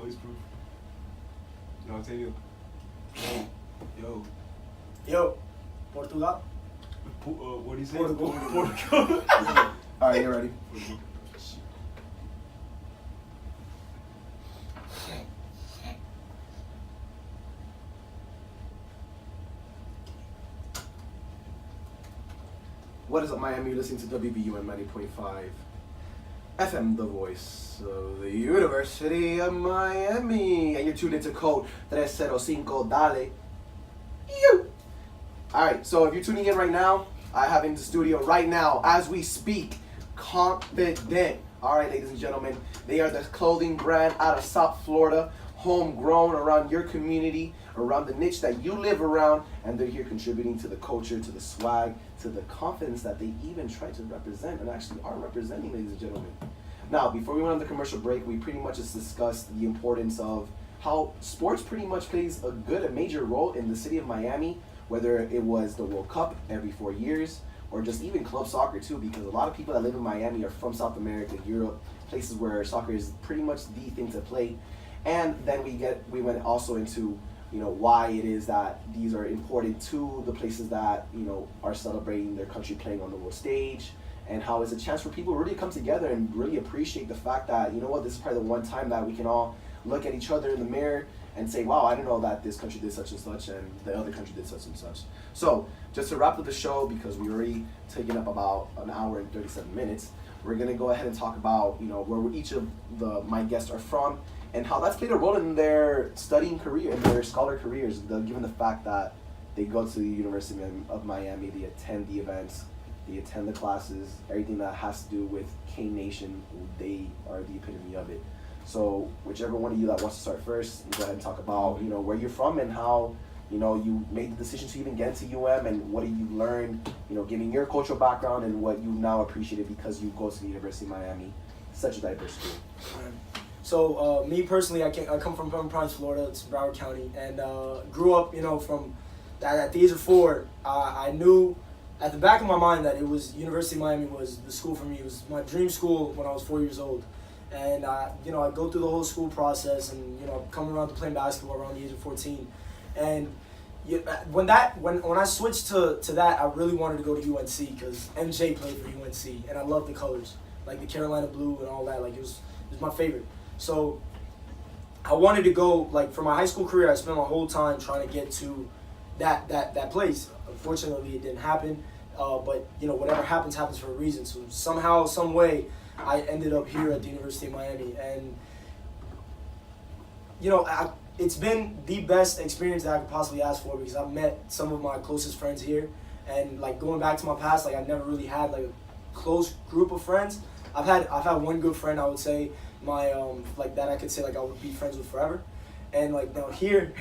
voice proof. Yo, Octavio. Yo. Yo. Portugal. What do you say? Portugal. Portugal. All right, you ready? What is up, Miami? You're listening to WVUM 90.5 FM, the voice of the University of Miami. And you're tuned into code 305 Dale. You. Alright, so if you're tuning in right now, I have in the studio right now, as we speak, Confident. Alright, ladies and gentlemen, they are the clothing brand out of South Florida, homegrown around your community, around the niche that you live around, and they're here contributing to the culture, to the swag, to the confidence that they even try to represent and actually are representing, ladies and gentlemen. Now, before we went on the commercial break, we pretty much just discussed the importance of how sports pretty much plays a major role in the city of Miami, whether it was the World Cup every 4 years, or just even club soccer too, because a lot of people that live in Miami are from South America, Europe, places where soccer is pretty much the thing to play. And then we went also into, you know, why it is that these are important to the places that, you know, are celebrating their country playing on the world stage, and how it's a chance for people to really come together and really appreciate the fact that, you know what, this is probably the one time that we can all look at each other in the mirror and say, wow, I didn't know that this country did such and such and the other country did such and such. So just to wrap up the show, because we already taken up about an hour and 37 minutes, we're going to go ahead and talk about, you know, where each of my guests are from and how that's played a role in their studying career, in their scholar careers, given the fact that they go to the University of Miami, they attend the events, they attend the classes, everything that has to do with K-Nation, they are the epitome of it. So whichever one of you that wants to start first, go ahead and talk about, you know, where you're from and how, you know, you made the decision to even get into UM, and what have you learned, you know, giving your cultural background and what you now appreciated because you go to the University of Miami, such a diverse school. So me personally, I come from Providence, Florida. It's Broward County, and grew up, you know, from at the age of 4. I knew at the back of my mind that it was University of Miami was the school for me. It was my dream school when I was 4 years old. And, you know, I go through the whole school process and, you know, come around to playing basketball around the age of 14. And when I switched to that, I really wanted to go to UNC because MJ played for UNC. And I loved the colors, like the Carolina blue and all that. Like, it was my favorite. So I wanted to go, like, for my high school career, I spent my whole time trying to get to that place. Unfortunately, it didn't happen. But, you know, whatever happens for a reason. So somehow, some way, I ended up here at the University of Miami, and you know, it's been the best experience that I could possibly ask for, because I've met some of my closest friends here, and like going back to my past, like I've never really had like a close group of friends. I've had one good friend, I would say, my like that I could say like I would be friends with forever, and like now here,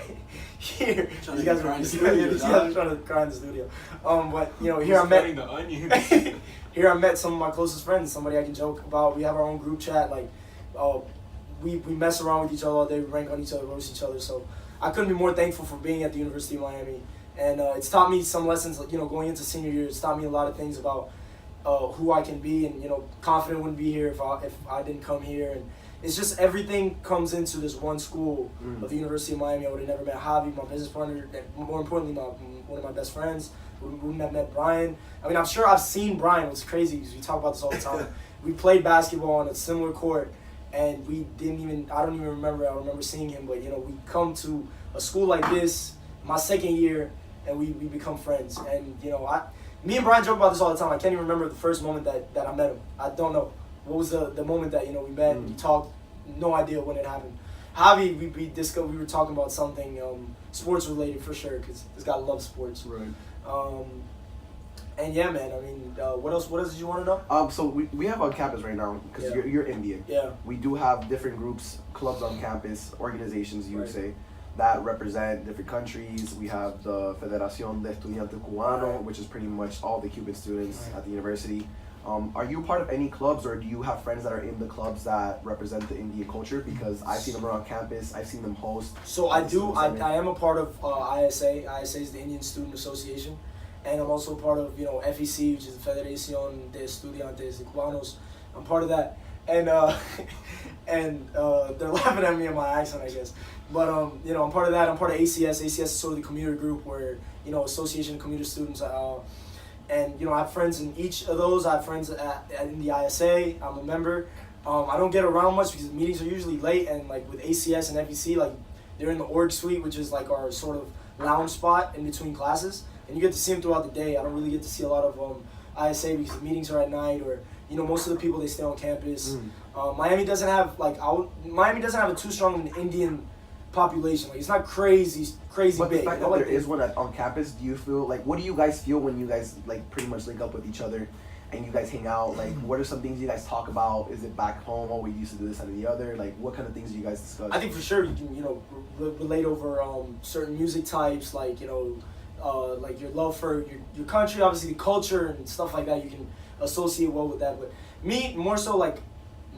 these guys are trying to cry in the studio, but you know, here I met the onions. Here I met some of my closest friends, somebody I can joke about. We have our own group chat. Like, we mess around with each other all day. We rank on each other, roast each other. So I couldn't be more thankful for being at the University of Miami. And it's taught me some lessons, you know, going into senior year. It's taught me a lot of things about who I can be. And, you know, confident wouldn't be here if I didn't come here. And it's just everything comes into this one school of the University of Miami. I would have never met Javi, my business partner, and more importantly, one of my best friends. We wouldn't have met Brian. I mean, I'm sure I've seen Brian. It's crazy because we talk about this all the time. We played basketball on a similar court, and I don't even remember. I remember seeing him, but, you know, we come to a school like this, my second year, and we become friends. And, you know, me and Brian joke about this all the time. I can't even remember the first moment that I met him. I don't know. What was the moment that, you know, we met, we talked, no idea when it happened. Javi, we were talking about something sports related for sure, because this guy loves sports. Right. And yeah, man, I mean, what else did you want to know? So we have on campus right now, because you're Indian. Yeah. We do have different groups, clubs on campus, organizations, you would say, that represent different countries. We have the Federación de Estudiantes Cubano, which is pretty much all the Cuban students at the university. Are you part of any clubs, or do you have friends that are in the clubs that represent the Indian culture? Because I've seen them around campus, I've seen them host. So I am a part of ISA. ISA is the Indian Student Association, and I'm also part of, you know, FEC, which is the Federación de Estudiantes Cubanos. I'm part of that, and and they're laughing at me and my accent, I guess. But you know, I'm part of that. I'm part of ACS. ACS is sort of the commuter group where, you know, Association of Commuter Students. And you know, I have friends in each of those. I have friends in the ISA. I'm a member. I don't get around much because the meetings are usually late, and like with ACS and FEC, like they're in the org suite, which is like our sort of lounge spot in between classes, and you get to see them throughout the day. I don't really get to see a lot of ISA because the meetings are at night, or you know, most of the people, they stay on campus. Miami doesn't have Miami doesn't have a too strong of an Indian population. Like, it's not crazy But big. the fact that there is one on campus, do you feel like, what do you guys feel when you guys like pretty much link up with each other and you guys hang out? Like, what are some things you guys talk about? Is it back home? Oh, we used to do this, that, and the other. Like, what kind of things do you guys discuss? I think for sure you can, you know, relate over certain music types, like, you know, like your love for your country, obviously the culture and stuff like that. You can associate well with that. But me, more so like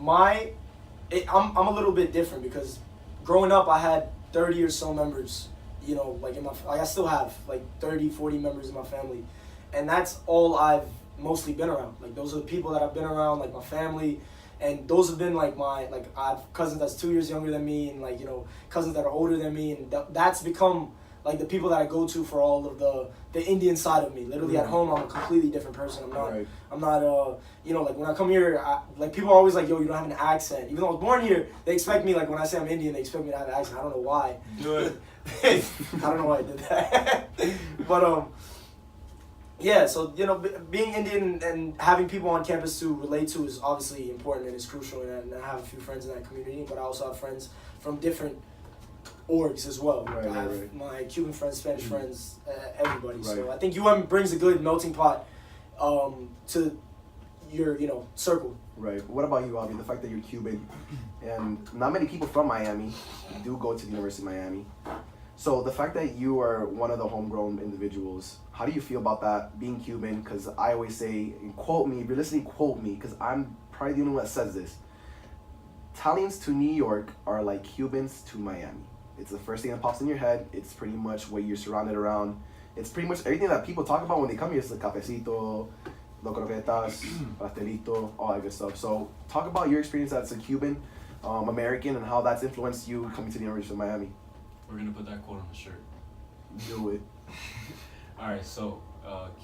I'm a little bit different because growing up I had 30 or so members, you know, like I still have like 30, 40 members in my family, and that's all I've mostly been around. Like, those are the people that I've been around, like my family, and those have been like I have cousins that's 2 years younger than me, and like, you know, cousins that are older than me, and that's become like the people that I go to for all of the Indian side of me. Literally at home, I'm a completely different person. I'm not you know, like when I come here, like people are always like, yo, you don't have an accent. Even though I was born here, they expect me, like when I say I'm Indian, they expect me to have an accent. I don't know why. Do it. I don't know why I did that. But yeah, so, you know, being Indian and having people on campus to relate to is obviously important and is crucial, and I have a few friends in that community, but I also have friends from different orgs as well. Right, I have right. my Cuban friends, Spanish friends, everybody. Right. So I think UM brings a good melting pot to your, you know, circle. Right. What about you, Javi? The fact that you're Cuban, and not many people from Miami do go to the University of Miami. So the fact that you are one of the homegrown individuals, how do you feel about that, being Cuban? Because I always say, quote me, if you're listening, quote me, because I'm probably the only one that says this. Italians to New York are like Cubans to Miami. It's the first thing that pops in your head. It's pretty much what you're surrounded around. It's pretty much everything that people talk about when they come here. It's the cafecito, los croquetas, pastelito, all that good stuff. So talk about your experience as a Cuban American and how that's influenced you coming to the University of Miami. We're gonna put that quote on the shirt. Do it. All right, so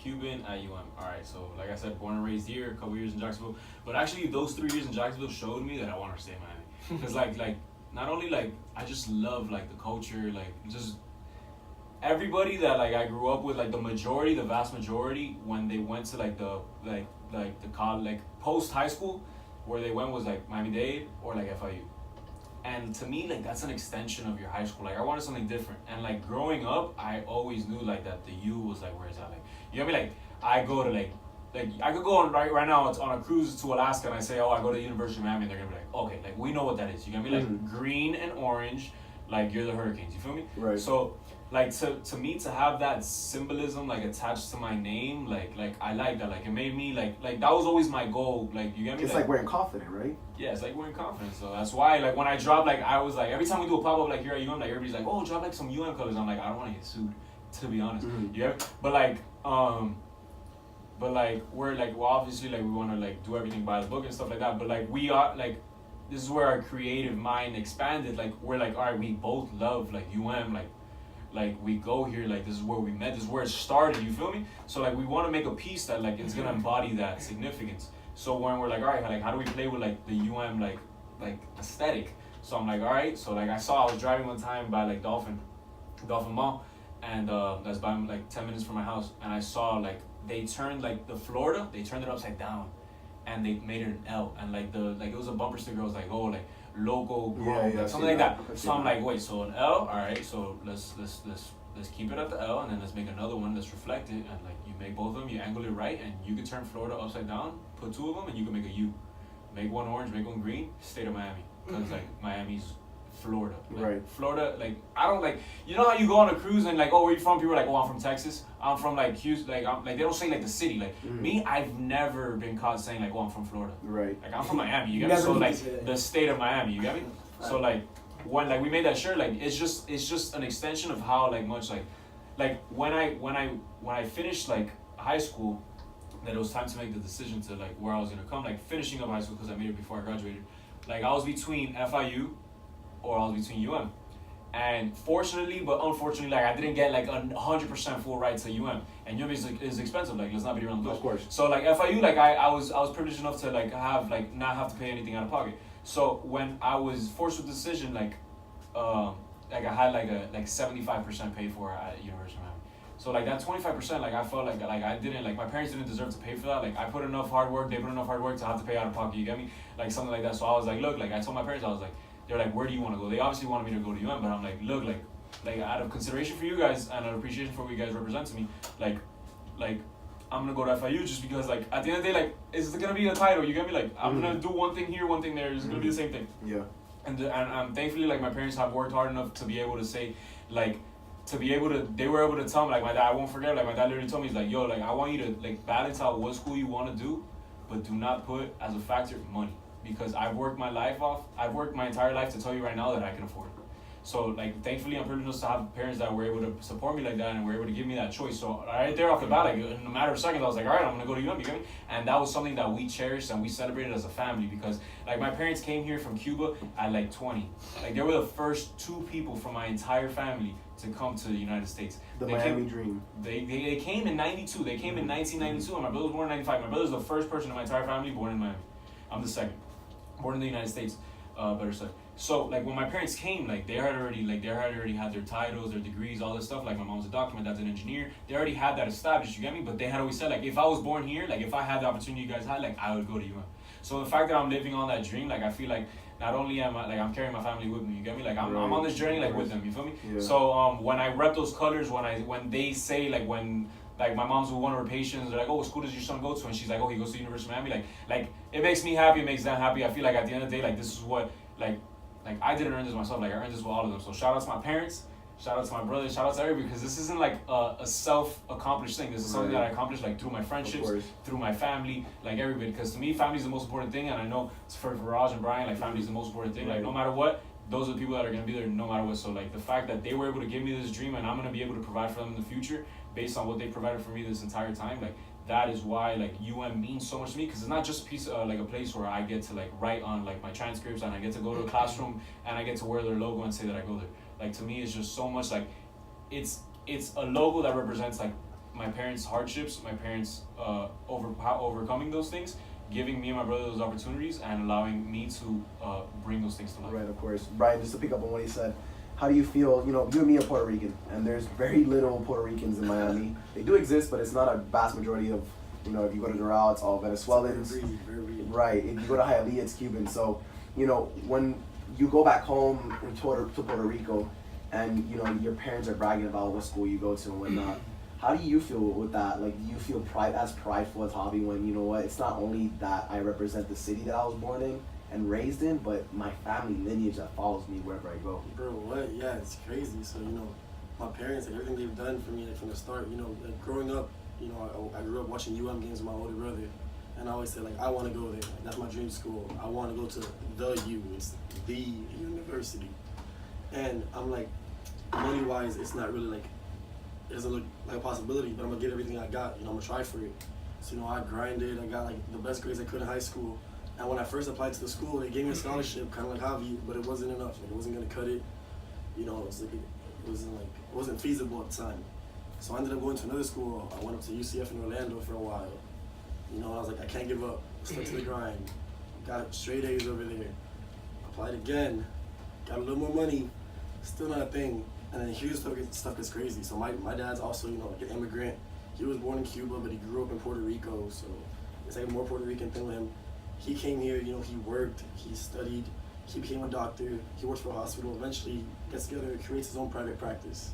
Cuban at UM. All right, so like I said, born and raised here, a couple years in Jacksonville. But actually, those 3 years in Jacksonville showed me that I want to stay in Miami. Because like not only like I just love like the culture, like just everybody that like I grew up with, like the vast majority, when they went to like the college, like post high school, where they went was like Miami-Dade or like FIU. And to me, like, that's an extension of your high school. Like, I wanted something different. And like growing up, I always knew like that the U was like where it's at. Like, you know what I mean? Like, I go to like I could go on right now. It's on a cruise to Alaska, and I say, oh, I go to the University of Miami, and they're gonna be like, okay, like we know what that is. You get me? Like green and orange, like you're the Hurricanes. You feel me? Right. So like to me to have that symbolism like attached to my name, like I like that. Like it made me like that was always my goal. Like, you get me? It's like wearing confident, right? Yeah, it's like we're in confidence. So that's why, like, when I drop, like, I was like, every time we do a pop up, like, here at UM, like, everybody's like, oh, drop like some UM colors. I'm like, I don't want to get sued, to be honest. Yeah, but like, we're like, well, obviously, like, we want to like do everything by the book and stuff like that. But like, we are like, this is where our creative mind expanded. Like, we're like, all right, we both love like UM, like we go here, like this is where we met, this is where it started. You feel me? So like, we want to make a piece that like it's gonna embody that significance. So when we're like, all right, like how do we play with like the UM like aesthetic? So I'm like, all right. So like I was driving one time by like Dolphin Mall, and that's by like 10 minutes from my house, and I saw like they turned like the Florida, they turned it upside down, and they made it an L, and like it was a bumper sticker. I was like, oh, like logo grow, like something like that. So I'm like, wait, so an L, all right. So let's keep it at the L, and then let's make another one that's reflected, and like you make both of them, you angle it right, and you can turn Florida upside down, put two of them, and you can make a U. Make one orange, make one green, state of Miami. Because like Miami's Florida. Like, right. Florida, like I don't like, you know how you go on a cruise and like, oh, where you from? People are like, oh, I'm from Texas. I'm from like Houston. Like I'm like, they don't say like the city. Like me, I've never been caught saying like, oh, I'm from Florida. Right. Like I'm from Miami. You get me? So like the state of Miami. You get me? So like when like we made that shirt, like it's just an extension of how like much like when I finished like high school, that it was time to make the decision to like where I was gonna come, like finishing up high school because I made it before I graduated. Like I was between FIU or I was between UM. And fortunately, but unfortunately, like I didn't get like 100% full ride to UM, and UM is expensive. Like let's not be around the bush. Of course. So like FIU, like I was privileged enough to like have like not have to pay anything out of pocket. So when I was forced with the decision, like I had like a 75% paid for at University of Miami. So like that 25%, like I felt like I didn't, like my parents didn't deserve to pay for that. Like I put enough hard work, they put enough hard work to have to pay out of pocket. You get me? Like something like that. So I was like, look, like I told my parents, I was like. They're like, where do you want to go? They obviously wanted me to go to UM, but I'm like, look, like out of consideration for you guys and an appreciation for what you guys represent to me, like I'm gonna go to FIU just because like at the end of the day, like it's gonna be a title. You get me? Like I'm gonna do one thing here, one thing there. It's gonna be the same thing. Yeah. And thankfully, like my parents have worked hard enough to be able to say, like, they were able to tell me, like my dad, I won't forget. Like my dad literally told me, he's like, yo, like I want you to like balance out what school you want to do, but do not put as a factor money. Because I've worked my entire life to tell you right now that I can afford it. So like thankfully I'm privileged to have parents that were able to support me like that and were able to give me that choice. So right there off the bat, like in a matter of seconds, I was like, all right, I'm gonna go to UM, you get me? And that was something that we cherished and we celebrated as a family because like my parents came here from Cuba at like 20. Like they were the first 2 people from my entire family to come to the United States. The Miami dream. They came in 92. They came in 1992 and my brother was born in 95. My brother's the first person in my entire family born in Miami. I'm the second. Born in the United States, better said. So like when my parents came, like they had already had their titles, their degrees, all this stuff. Like my mom's a doctor, my dad's an engineer. They already had that established. You get me? But they had always said like if I was born here, like if I had the opportunity you guys had, like I would go to UM. So the fact that I'm living on that dream, like I feel like not only am I like I'm carrying my family with me. You get me? Like I'm on this journey like with them. You feel me? Yeah. So when I rep those colors, when they say like when. Like my mom's with one of her patients, they're like, "Oh, what school does your son go to?" And she's like, "Oh, he goes to University of Miami." Like it makes me happy. It makes them happy. I feel like at the end of the day, like this is what like I didn't earn this myself. Like I earned this with all of them. So shout out to my parents, shout out to my brother, shout out to everybody because this isn't like a self-accomplished thing. This is something that I accomplished like through my friendships, through my family, like everybody. Because to me, family is the most important thing, and I know for Raj and Brian, like family is the most important thing. Like no matter what. Those are the people that are going to be there no matter what. So, like, the fact that they were able to give me this dream and I'm going to be able to provide for them in the future based on what they provided for me this entire time, like, that is why, like, UM means so much to me because it's not just a piece of, like, a place where I get to, like, write on, like, my transcripts and I get to go to a classroom and I get to wear their logo and say that I go there. Like, to me, it's just so much, like, it's a logo that represents, like, my parents' hardships, my parents overcoming those things, giving me and my brother those opportunities and allowing me to bring those things to life. Right, of course. Brian, just to pick up on what he said, how do you feel, you know, you and me are Puerto Rican, and there's very little Puerto Ricans in Miami. They do exist, but it's not a vast majority of, you know, if you go to Doral, it's all Venezuelans. Very right, if you go to Hialeah, it's Cuban. So, you know, when you go back home to Puerto Rico, and, you know, your parents are bragging about what school you go to and whatnot, how do you feel with that? Like, do you feel as prideful as Javi when, you know what, it's not only that I represent the city that I was born in and raised in, but my family lineage that follows me wherever I go? Bro, what? Yeah, it's crazy. So, you know, my parents, like, everything they've done for me, like, from the start, you know, like, growing up, you know, I grew up watching UM games with my older brother, and I always said, like, I want to go there. Like, that's my dream school. I want to go to the U. It's the university. And I'm like, money-wise, it's not really, like, it doesn't look like a possibility, but I'm gonna get everything I got. You know, I'm gonna try for it. So, you know, I grinded. I got like the best grades I could in high school. And when I first applied to the school, they gave me a scholarship, kind of like Javi, but it wasn't enough. Like, it wasn't gonna cut it. You know, it wasn't feasible at the time. So I ended up going to another school. I went up to UCF in Orlando for a while. You know, I was like, I can't give up. Stuck to the grind. Got straight A's over there. Applied again. Got a little more money. Still not a thing. And then here's stuff gets crazy. So my dad's also, you know, like an immigrant. He was born in Cuba, but he grew up in Puerto Rico. So it's like a more Puerto Rican thing with him. He came here, you know, he worked, he studied, he became a doctor, he works for a hospital, eventually gets together, creates his own private practice.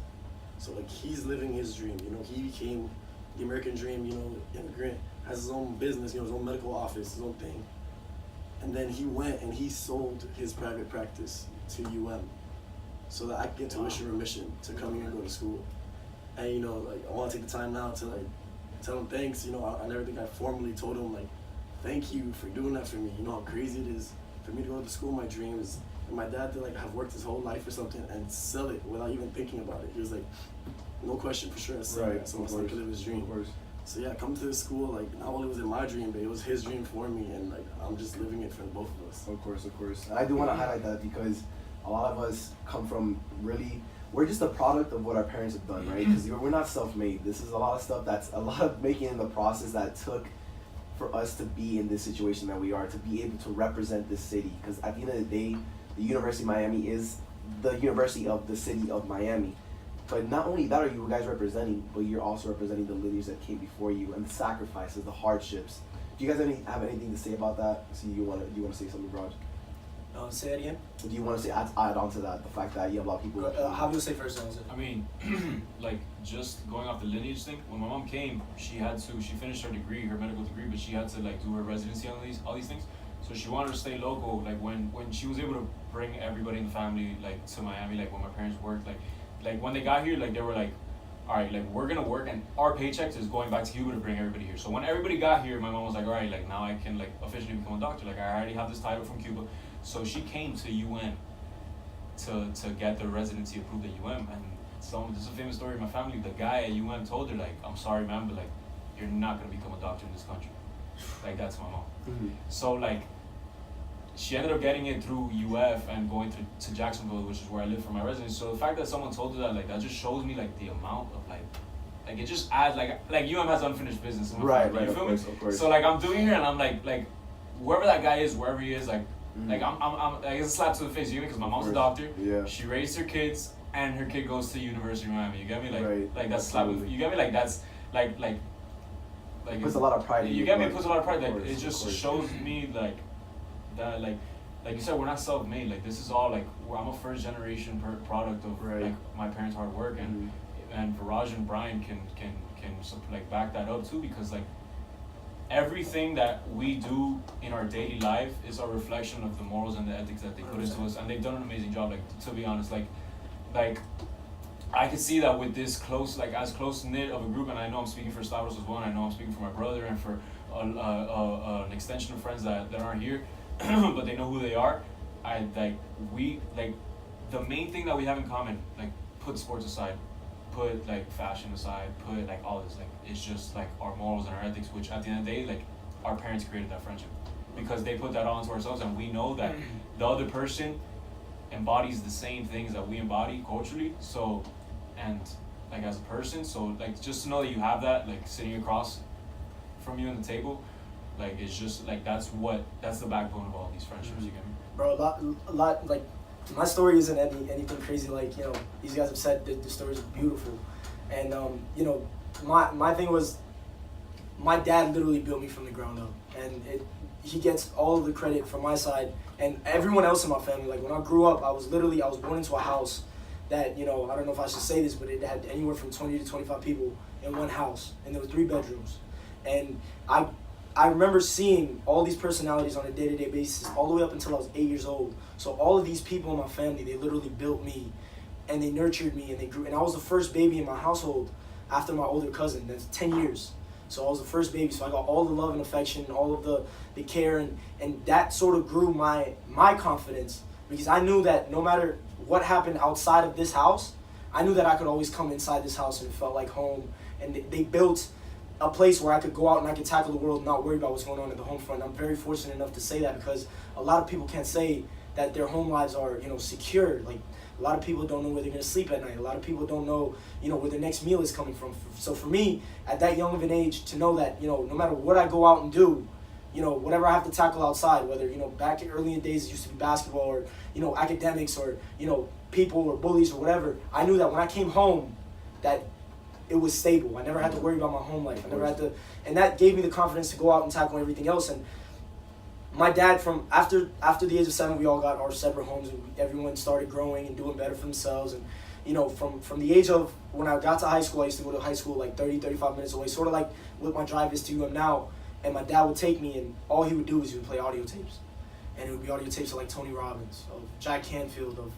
So like he's living his dream, you know, he became the American dream, you know, immigrant, has his own business, you know, his own medical office, his own thing. And then he went and he sold his private practice to UM so that I could get tuition remission to come here and go to school. And, you know, like, I want to take the time now to, like, tell him thanks. You know, I never think I formally told him, like, thank you for doing that for me. You know how crazy it is for me to go to school, my dreams, and my dad to, like, have worked his whole life for something and sell it without even thinking about it. He was like, no question, for sure, I sell it. So I could live his dream. So yeah, coming to this school, like not only was it my dream, but it was his dream for me, and like I'm just living it for both of us. Of course, of course. And I do want to highlight that because a lot of us come from really, we're just a product of what our parents have done, right? Because we're not self-made. This is a lot of stuff that's a lot of making in the process that took for us to be in this situation that we are, to be able to represent this city. Because at the end of the day, the University of Miami is the university of the city of Miami. But not only that are you guys representing, but you're also representing the leaders that came before you and the sacrifices, the hardships. Do you guys have anything to say about that? So you want to say something, Raj? Say that again. Do you want to say add on to that the fact that you have a lot of people? How do you say first? I mean, like just going off the lineage thing. When my mom came, she finished her degree, her medical degree, but she had to like do her residency on all these things. So she wanted to stay local. Like when she was able to bring everybody in the family like to Miami, like when my parents worked, like when they got here, like they were like, all right, like we're gonna work and our paychecks is going back to Cuba to bring everybody here. So when everybody got here, my mom was like, all right, like now I can like officially become a doctor. Like I already have this title from Cuba. So she came to UM to get the residency approved at UM. And this is a famous story in my family. The guy at UM told her like, I'm sorry, ma'am, but like you're not gonna become a doctor in this country. Like that's my mom. Mm-hmm. So like she ended up getting it through UF and going to Jacksonville, which is where I live for my residency. So the fact that someone told her that, like that just shows me like the amount of like it just adds like UM has unfinished business in my Right, family, right, you feel of course. So like I'm doing here and I'm like whoever that guy is, wherever he is, like Mm-hmm. like I'm like it's a slap to the face, you get me? Because my mom's a doctor. Yeah. She raised her kids and her kid goes to University of Miami. You get me? Like Right. like that's slap. You get me? Like that's like it puts a lot of pride in you get me? It like, puts a lot of pride. Like course, it just of course. shows me like that like you said, we're not self-made. Like this is all like I'm a first generation product of Right. like my parents' hard work, and Viraj and Brian can like back that up too, because like everything that we do in our daily life is a reflection of the morals and the ethics that they put into us, and they've done an amazing job. Like to be honest, like I could see that with this close, like as close knit of a group, and I know I'm speaking for Stavros as well, and I know I'm speaking for my brother and for an extension of friends that aren't here, but they know who they are. The main thing that we have in common, like put sports aside, put like fashion aside, put like all this, like it's just like our morals and our ethics, which at the end of the day, like our parents created that friendship because they put that on to ourselves, and we know that the other person embodies the same things that we embody culturally. So, and like as a person, so like just to know that you have that like sitting across from you on the table, like it's just like that's the backbone of all these friendships. You get me? Bro, a lot like my story isn't anything crazy. Like these guys have said that the stories are beautiful, and my thing was my dad literally built me from the ground up, and he gets all of the credit from my side and everyone else in my family. Like when I grew up, I was born into a house that I don't know if I should say this, but it had anywhere from 20 to 25 people in one house, and there were 3 bedrooms, and I remember seeing all these personalities on a day-to-day basis all the way up until I was 8 years old. So all of these people in my family, they literally built me, and they nurtured me, and they grew. And I was the first baby in my household after my older cousin. That's 10 years. So I was the first baby. So I got all the love and affection, all of the care, and that sort of grew my confidence, because I knew that no matter what happened outside of this house, I knew that I could always come inside this house and it felt like home. And they built a place where I could go out and I could tackle the world and not worry about what's going on at the home front. I'm very fortunate enough to say that, because a lot of people can't say that their home lives are, secure. Like a lot of people don't know where they're gonna sleep at night. A lot of people don't know, where their next meal is coming from. So for me, at that young of an age, to know that, no matter what I go out and do, whatever I have to tackle outside, whether, back in early in the days it used to be basketball or, academics or, people or bullies or whatever, I knew that when I came home, that it was stable. I never had to worry about my home life. I never had to, and that gave me the confidence to go out and tackle everything else. And my dad, from after the age of 7, we all got our separate homes, and everyone started growing and doing better for themselves. And from the age of when I got to high school, I used to go to high school like 35 minutes away, sort of like what my drive is to UM now. And my dad would take me, and all he would do is he would play audio tapes, and it would be audio tapes of like Tony Robbins, of Jack Canfield, of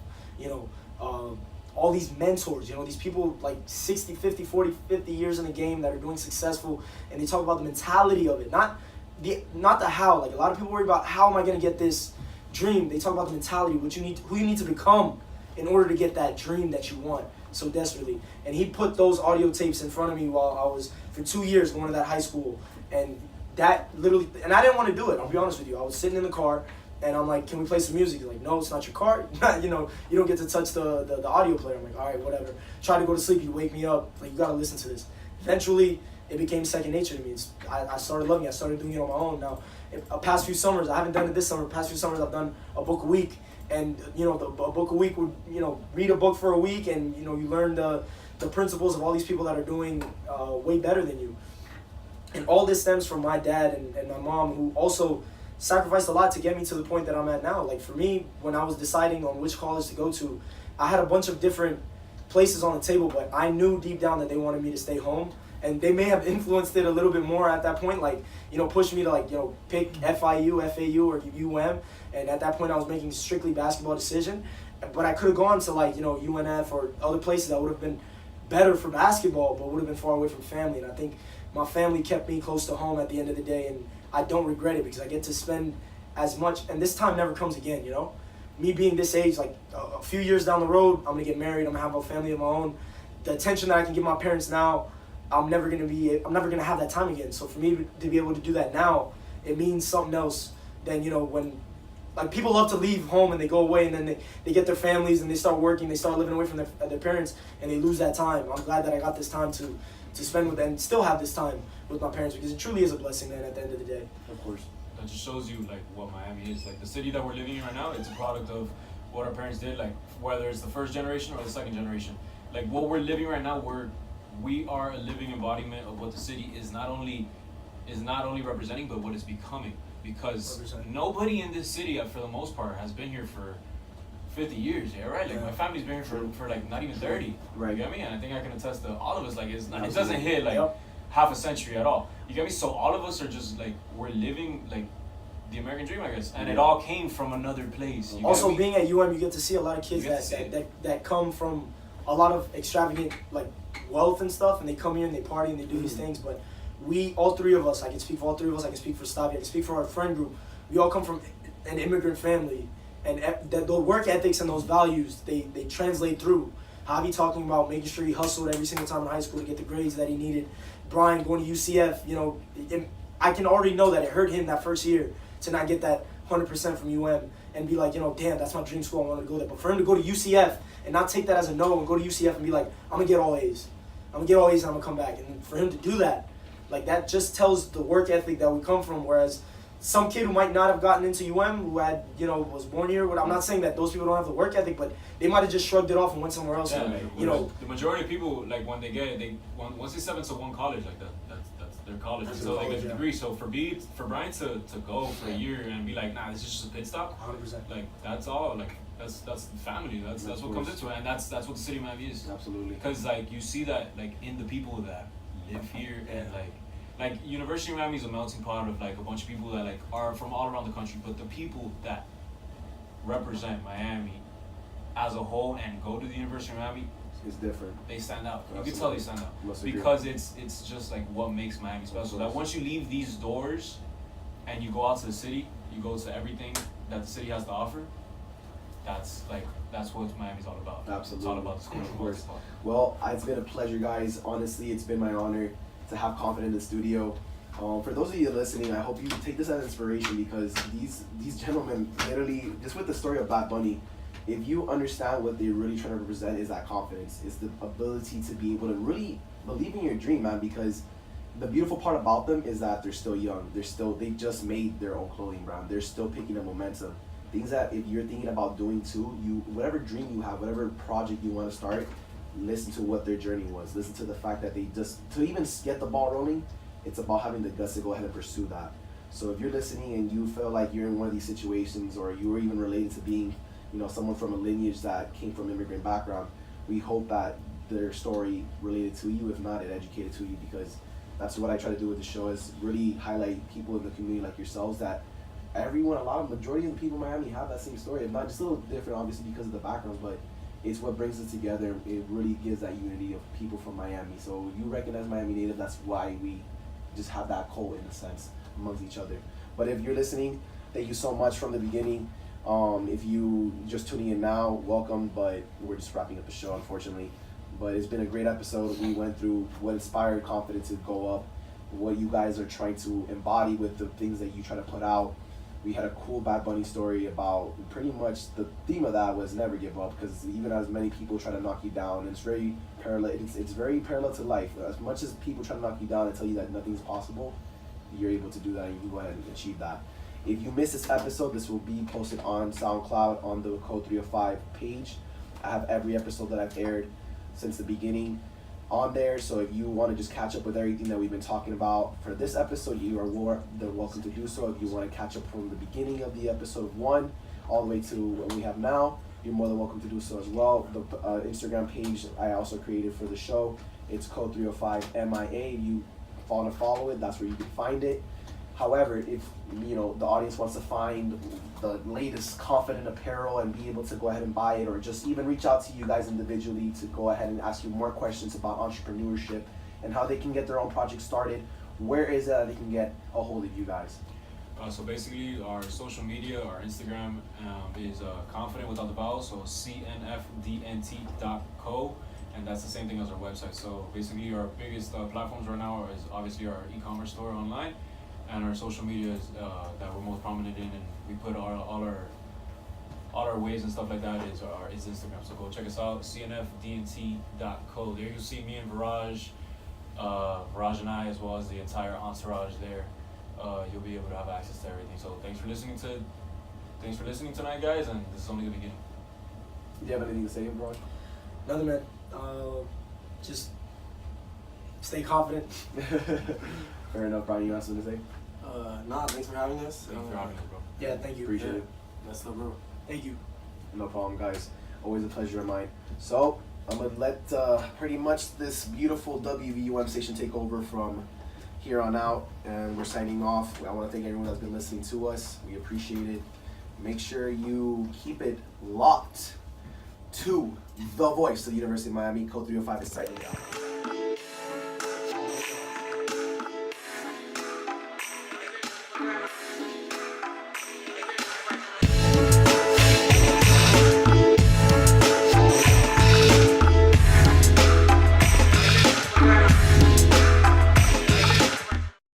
all these mentors, these people like 60, 50, 40, 50 years in the game that are doing successful, and they talk about the mentality of it, not the how. Like a lot of people worry about how am I going to get this dream. They talk about the mentality, who you need to become in order to get that dream that you want so desperately. And he put those audio tapes in front of me while I was, for 2 years, going to that high school. And that literally, and I didn't want to do it, I'll be honest with you. I was sitting in the car, and I'm like, can we play some music? He's like, no, it's not your car. You know, you don't get to touch the audio player. I'm like, all right, whatever. Try to go to sleep, you wake me up. Like, you got to listen to this. Eventually, it became second nature to me. I started loving it. I started doing it on my own. Now, past few summers, I haven't done it this summer. Past few summers, I've done a book a week. And, you know, a book a week would, you know, read a book for a week, and, you know, you learn the principles of all these people that are doing way better than you. And all this stems from my dad and my mom, who also sacrificed a lot to get me to the point that I'm at now. Like, for me, when I was deciding on which college to go to, I had a bunch of different places on the table, but I knew deep down that they wanted me to stay home. And they may have influenced it a little bit more at that point, like, you know, pushed me to, like, you know, pick FIU, FAU, or UM. And at that point, I was making a strictly basketball decision. But I could have gone to, like, you know, UNF or other places that would have been better for basketball, but would have been far away from family. And I think my family kept me close to home at the end of the day, and I don't regret it because I get to spend as much, and this time never comes again, you know? Me being this age, like, a few years down the road, I'm going to get married, I'm going to have a family of my own. The attention that I can give my parents now, I'm never gonna have that time again. So for me to be able to do that now, it means something else than, you know, when, like, people love to leave home and they go away, and then they get their families and they start working, they start living away from their parents, and they lose that time. I'm glad that I got this time to spend with, and still have this time with my parents, because it truly is a blessing, man, at the end of the day. Of course. That just shows you, like, what Miami is. Like, the city that we're living in right now, it's a product of what our parents did, like, whether it's the first generation or the second generation. Like, what we're living right now, we are a living embodiment of what the city is not only representing, but what it's becoming. Because 100%. nobody in this city, for the most part, has been here for 50 years, yeah, right? Like, my family's been here for like not even 30. Right. You get me? And I think I can attest to all of us. Like, it doesn't hit like Yep. half a century at all. You get me? So all of us are just like, we're living like the American dream, I guess. And it all came from another place. You Also, get me? being at UM, you get to see a lot of kids You get to see that come from a lot of extravagant, like, wealth and stuff, and they come here and they party and they do these things. But all three of us, I can speak for all three of us, I can speak for Stavi, I can speak for our friend group, we all come from an immigrant family, and the work ethics and those values, they translate through. Javi talking about making sure he hustled every single time in high school to get the grades that he needed. Brian going to UCF, you know, I can already know that it hurt him that first year to not get that 100% from UM and be like, you know, damn, that's my dream school, I wanted to go there. But for him to go to UCF and not take that as a no and go to UCF and be like, I'm going to get all A's. I'm going to get all A's and I'm going to come back. And for him to do that, like, that just tells the work ethic that we come from. Whereas some kid who might not have gotten into UM, who had, you know, was born here, I'm not saying that those people don't have the work ethic, but they might have just shrugged it off and went somewhere else. Yeah, And, like, you know, the majority of people, like, when they get it, once they step into one college, like, that's their college, That's until their they get college, the yeah. degree. So for Brian to go for a year and be like, nah, this is just a pit stop, 100%. like, that's all, like, that's the family, that's what comes into it, and that's what the city of Miami is. Absolutely. Because, like, you see that, like, in the people that live here, and like University of Miami is a melting pot of, like, a bunch of people that, like, are from all around the country, but the people that represent Miami as a whole and go to the University of Miami, It's different. they stand out. You Absolutely. can tell they stand out Must agree. because it's just like what makes Miami special. That once you leave these doors and you go out to the city, you go to everything that the city has to offer. That's what Miami's all about. Absolutely. It's all about the Of course. sport. Well, it's been a pleasure, guys. Honestly, it's been my honor to have Confident in the studio. For those of you listening, I hope you take this as inspiration, because these gentlemen, literally, just with the story of Bad Bunny, if you understand what they're really trying to represent, is that confidence, is the ability to be able to really believe in your dream, man. Because the beautiful part about them is that they're still young. They just made their own clothing brand. They're still picking up momentum. Things that if you're thinking about doing too, whatever dream you have, whatever project you want to start, listen to what their journey was. Listen to the fact that they to even get the ball rolling, it's about having the guts to go ahead and pursue that. So if you're listening and you feel like you're in one of these situations, or you were even related to being, you know, someone from a lineage that came from immigrant background, we hope that their story related to you. If not, it educated to you, because that's what I try to do with the show, is really highlight people in the community like yourselves, that majority of the people in Miami have that same story. If not, just a little different, obviously, because of the backgrounds, but it's what brings us together. It really gives that unity of people from Miami. So you recognize Miami native, that's why we just have that code, in a sense, amongst each other. But if you're listening, thank you so much from the beginning. If you just tuning in now, welcome, but we're just wrapping up the show, unfortunately. But it's been a great episode. We went through what inspired confidence to go up, what you guys are trying to embody with the things that you try to put out. We had a cool Bad Bunny story about pretty much the theme of that was never give up, because even as many people try to knock you down, it's very parallel. It's very parallel to life. As much as people try to knock you down and tell you that nothing's possible, you're able to do that and you can go ahead and achieve that. If you missed this episode, this will be posted on SoundCloud on the Code 305 page. I have every episode that I've aired since the beginning on there, so if you want to just catch up with everything that we've been talking about for this episode, you are more than welcome to do so. If you want to catch up from the beginning of the episode 1 all the way to what we have now, you're more than welcome to do so as well. The Instagram page I also created for the show, it's Code 305 MIA. If you want to follow it, that's where you can find it. However, if the audience wants to find the latest confident apparel and be able to go ahead and buy it, or just even reach out to you guys individually to go ahead and ask you more questions about entrepreneurship and how they can get their own project started, where is it that they can get a hold of you guys? So basically, our social media, our Instagram is confident without the vowels, so cnfdnt.co, and that's the same thing as our website. So basically, our biggest platforms right now is obviously our e-commerce store online, and our social media is, that we're most prominent in, and we put all our ways and stuff like that is Instagram. So go check us out, cnfdnt.co. There you'll see me and Viraj and I, as well as the entire entourage there. You'll be able to have access to everything. So thanks for listening tonight, guys, and this is only the beginning. Do you have anything to say, Viraj? Nothing, man. Just stay confident. Fair enough, Brian. You have something to say? Nah, thanks for having us. Thanks for having us, bro. Yeah, thank you. Appreciate it. That's up, bro. Thank you. No problem, guys. Always a pleasure of mine. So I'm gonna let pretty much this beautiful WVUM station take over from here on out, and we're signing off. I want to thank everyone that's been listening to us. We appreciate it. Make sure you keep it locked to the voice of the University of Miami. Code 305 is signing out.